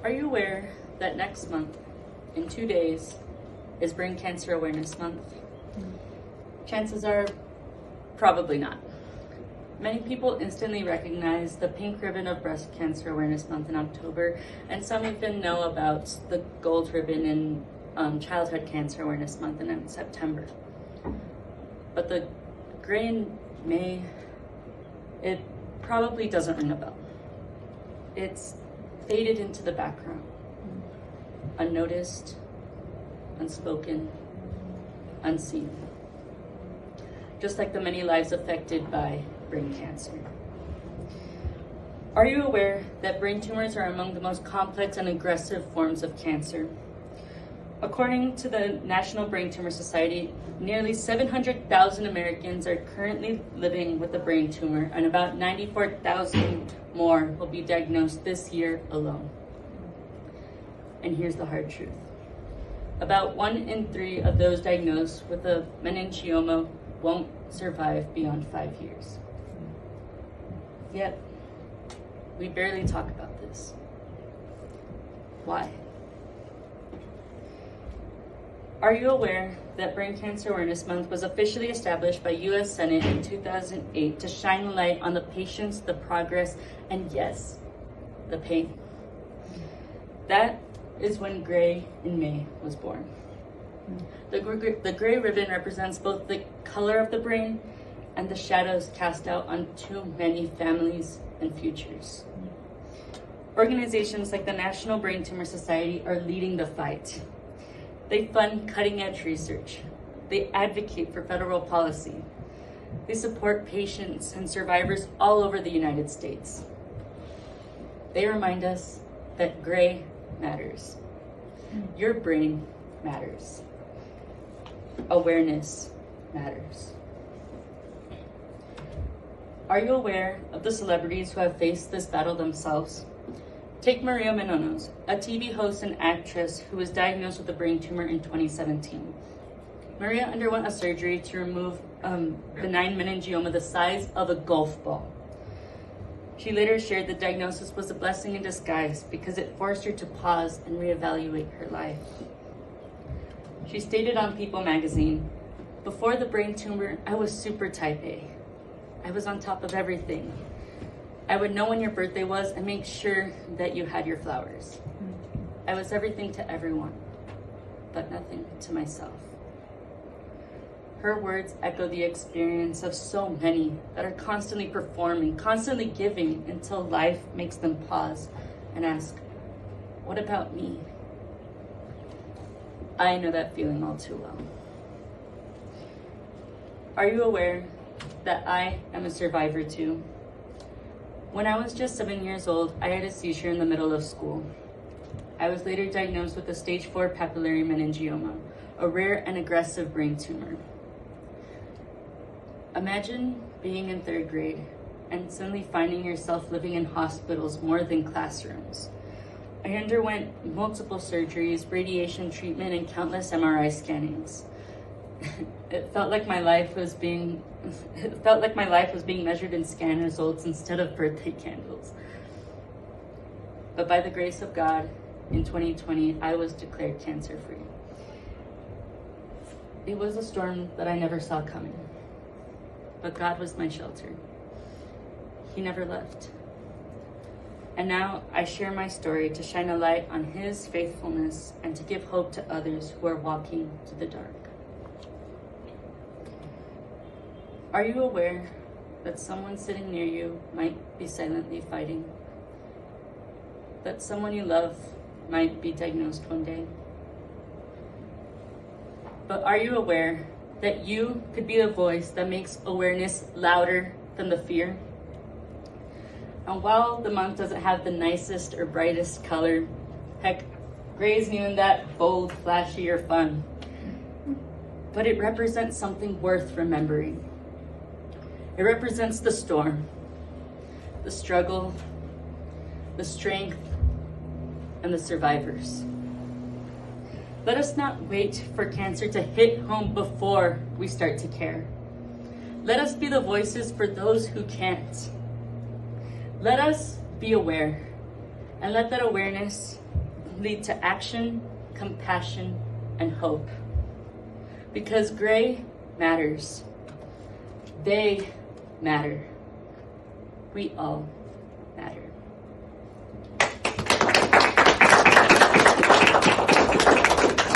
Are you aware that next month, in 2 days, is Brain Cancer Awareness Month? Chances are, probably not. Many people instantly recognize the pink ribbon of Breast Cancer Awareness Month in October, and some even know about the gold ribbon in Childhood Cancer Awareness Month in September. But the gray in May, it probably doesn't ring a bell. It's faded into the background, unnoticed, unspoken, unseen. Just like the many lives affected by brain cancer. Are you aware that brain tumors are among the most complex and aggressive forms of cancer? According to the National Brain Tumor Society, nearly 700,000 Americans are currently living with a brain tumor, and about 94,000 more will be diagnosed this year alone. And here's the hard truth. About 1 in 3 of those diagnosed with a meningioma won't survive beyond 5 years. Yet, we barely talk about this. Why? Are you aware that Brain Cancer Awareness Month was officially established by U.S. Senate in 2008 to shine a light on the patients, the progress, and yes, the pain? That is when Gray in May was born. The gray ribbon represents both the color of the brain and the shadows cast out on too many families and futures. Organizations like the National Brain Tumor Society are leading the fight. They fund cutting-edge research. They advocate for federal policy. They support patients and survivors all over the United States. They remind us that gray matters. Your brain matters. Awareness matters. Are you aware of the celebrities who have faced this battle themselves? Take Maria Menounos, a TV host and actress who was diagnosed with a brain tumor in 2017. Maria underwent a surgery to remove benign meningioma the size of a golf ball. She later shared the diagnosis was a blessing in disguise because it forced her to pause and reevaluate her life. She stated on People magazine, "Before the brain tumor, I was super type A. I was on top of everything. I would know when your birthday was and make sure that you had your flowers. I was everything to everyone, but nothing to myself." Her words echo the experience of so many that are constantly performing, constantly giving until life makes them pause and ask, what about me? I know that feeling all too well. Are you aware that I am a survivor too? When I was just 7 years old, I had a seizure in the middle of school. I was later diagnosed with a stage 4 papillary meningioma, a rare and aggressive brain tumor. Imagine being in 3rd grade and suddenly finding yourself living in hospitals more than classrooms. I underwent multiple surgeries, radiation treatment, and countless MRI scannings. It felt like my life was being measured in scan results instead of birthday candles. But by the grace of God, in 2020, I was declared cancer-free. It was a storm that I never saw coming, but God was my shelter. He never left. And now I share my story to shine a light on His faithfulness and to give hope to others who are walking to the dark. Are you aware that someone sitting near you might be silently fighting? That someone you love might be diagnosed one day? But are you aware that you could be the voice that makes awareness louder than the fear? And while the month doesn't have the nicest or brightest color, heck, gray isn't even that bold, flashy, or fun, but it represents something worth remembering. It represents the storm, the struggle, the strength, and the survivors. Let us not wait for cancer to hit home before we start to care. Let us be the voices for those who can't. Let us be aware, and let that awareness lead to action, compassion, and hope. Because gray matters. They matter. We all matter.